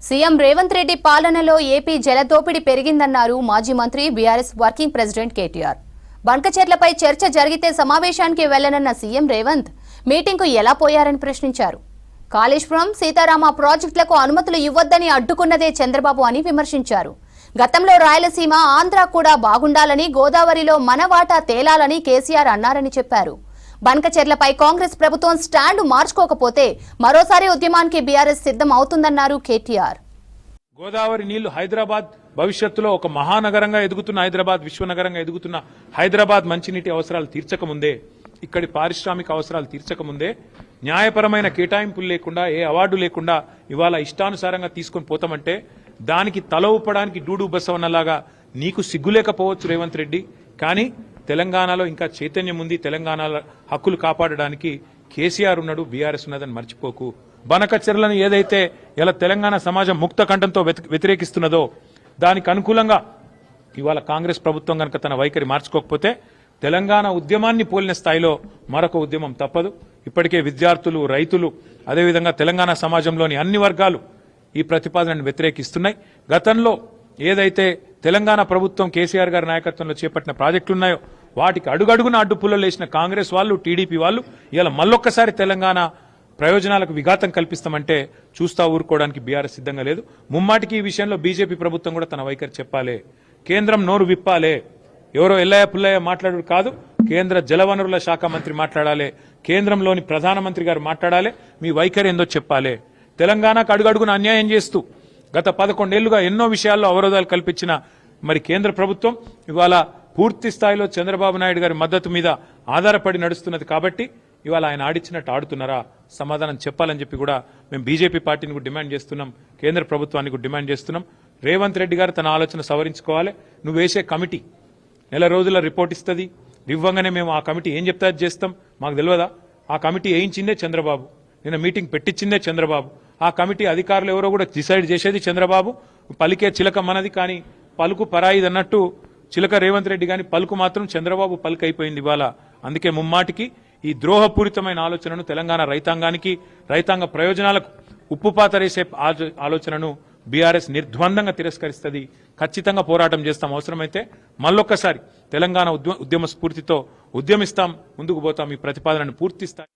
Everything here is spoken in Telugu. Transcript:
సీఎం రేవంత్ రెడ్డి పాలనలో ఏపీ జలదోపిడి పెరిగిందన్నారు మాజీ మంత్రి బీఆర్ఎస్ వర్కింగ్ ప్రెసిడెంట్ కేటీఆర్. బంకచెర్లపై చర్చ జరిగితే సమావేశానికి వెళ్లనన్న సీఎం రేవంత్ మీటింగ్కు ఎలా పోయారని ప్రశ్నించారు. కాళేశ్వరం, సీతారామ ప్రాజెక్టులకు అనుమతులు ఇవ్వొద్దని అడ్డుకున్నదే చంద్రబాబు అని విమర్శించారు. గతంలో రాయలసీమ, ఆంధ్ర కూడా బాగుండాలని, గోదావరిలో మన వాటా తేలాలని కేసీఆర్ అన్నారని చెప్పారు. బంకచెర్లపై కాంగ్రెస్ ప్రభుత్వం స్టాండ్ మార్చుకోకపోతే మరోసారి ఉద్యమానికి బీఆర్ఎస్ సిద్ధం అవుతుందన్నారు కేటీఆర్. గోదావరి నీళ్లు హైదరాబాద్ భవిష్యత్తులో ఒక మహానగరంగా ఎదుగుతున్న హైదరాబాద్, విశ్వనగరంగా ఎదుగుతున్న హైదరాబాద్ మంచినీటి అవసరాలు తీర్చకముందే, ఇక్కడి పారిశ్రామిక అవసరాలు తీర్చకముందే న్యాయపరమైన కేటాయింపులు లేకుండా, ఏ అవార్డు లేకుండా ఇవాళ ఇష్టానుసారంగా తీసుకొని పోతామంటే దానికి తల ఊపడానికి డూడు బసవన్నలాగా నీకు సిగ్గులేకపోవచ్చు రేవంత్ రెడ్డి. కానీ తెలంగాణలో ఇంకా చైతన్యం ఉంది. తెలంగాణలో హక్కులు కాపాడడానికి కేసీఆర్ ఉన్నాడు, బీఆర్ఎస్ ఉన్నదని మర్చిపోకు. బనకచెర్లను ఏదైతే ఇలా తెలంగాణ సమాజం ముక్త కంఠంతో వ్యతిరేకిస్తున్నదో దానికి అనుకూలంగా ఇవాళ కాంగ్రెస్ ప్రభుత్వం కనుక తన వైఖరి మార్చుకోకపోతే తెలంగాణ ఉద్యమాన్ని పోలిన స్థాయిలో మరొక ఉద్యమం తప్పదు. ఇప్పటికే విద్యార్థులు, రైతులు, అదేవిధంగా తెలంగాణ సమాజంలోని అన్ని వర్గాలు ఈ ప్రతిపాదనను వ్యతిరేకిస్తున్నాయి. గతంలో ఏదైతే తెలంగాణ ప్రభుత్వం కేసీఆర్ గారి నాయకత్వంలో చేపట్టిన ప్రాజెక్టులున్నాయో వాటికి అడుగడుగున అడ్డుపుల్లలు వేసిన కాంగ్రెస్ వాళ్ళు, టీడీపీ వాళ్ళు ఇలా మళ్ళొక్కసారి తెలంగాణ ప్రయోజనాలకు విఘాతం కల్పిస్తామంటే చూస్తా ఊరుకోవడానికి బీఆర్ఎస్ సిద్ధంగా లేదు. ముమ్మాటికి ఈ విషయంలో బీజేపీ ప్రభుత్వం కూడా తన వైఖరి చెప్పాలి. కేంద్రం నోరు విప్పాలే. ఎవరో ఎల్లయ్య పుల్లయ్య మాట్లాడు కాదు, కేంద్ర జలవనరుల శాఖ మంత్రి మాట్లాడాలి, కేంద్రంలోని ప్రధానమంత్రి గారు మాట్లాడాలి, మీ వైఖరి ఏందో చెప్పాలి. తెలంగాణకు అడుగడుగున అన్యాయం చేస్తూ గత 11 ఏళ్లుగా ఎన్నో విషయాల్లో అవరోధాలు కల్పించిన మరి కేంద్ర ప్రభుత్వం ఇవాళ పూర్తి స్థాయిలో చంద్రబాబు నాయుడు గారి మద్దతు మీద ఆధారపడి నడుస్తున్నది. కాబట్టి ఇవాళ ఆయన ఆడిచ్చినట్టు ఆడుతున్నారా, సమాధానం చెప్పాలని చెప్పి కూడా మేము బీజేపీ పార్టీని కూడా డిమాండ్ చేస్తున్నాం, కేంద్ర ప్రభుత్వాన్ని కూడా డిమాండ్ చేస్తున్నాం. రేవంత్ రెడ్డి గారు తన ఆలోచన సవరించుకోవాలి. నువ్వు వేసే కమిటీ నెల రోజుల రిపోర్ట్ ఇస్తుంది, ఇవ్వగానే మేము ఆ కమిటీ ఏం చెప్తే అది చేస్తాం. మాకు తెలియదా? ఆ కమిటీ వేయించిందే చంద్రబాబు, నిన్న మీటింగ్ పెట్టించిందే చంద్రబాబు. ఆ కమిటీ అధికారులు ఎవరో కూడా డిసైడ్ చేసేది చంద్రబాబు. పలికే చిలక మనది కానీ పలుకు పరాయిది అన్నట్టు చిలక రేవంత్ రెడ్డి కానీ పలుకు మాత్రం చంద్రబాబు పలుకు అయిపోయింది ఇవాళ. అందుకే ముమ్మాటికి ఈ ద్రోహపూరితమైన ఆలోచనను, తెలంగాణ రైతాంగానికి, రైతాంగ ప్రయోజనాలకు ఉప్పుపాతరేసే ఆలోచనను బీఆర్ఎస్ నిర్ద్వందంగా తిరస్కరిస్తుంది. ఖచ్చితంగా పోరాటం చేస్తాం. అవసరమైతే మళ్ళొక్కసారి తెలంగాణ ఉద్యమ స్ఫూర్తితో ఉద్యమిస్తాం, ముందుకు పోతాం. ఈ ప్రతిపాదనను పూర్తి స్థాయి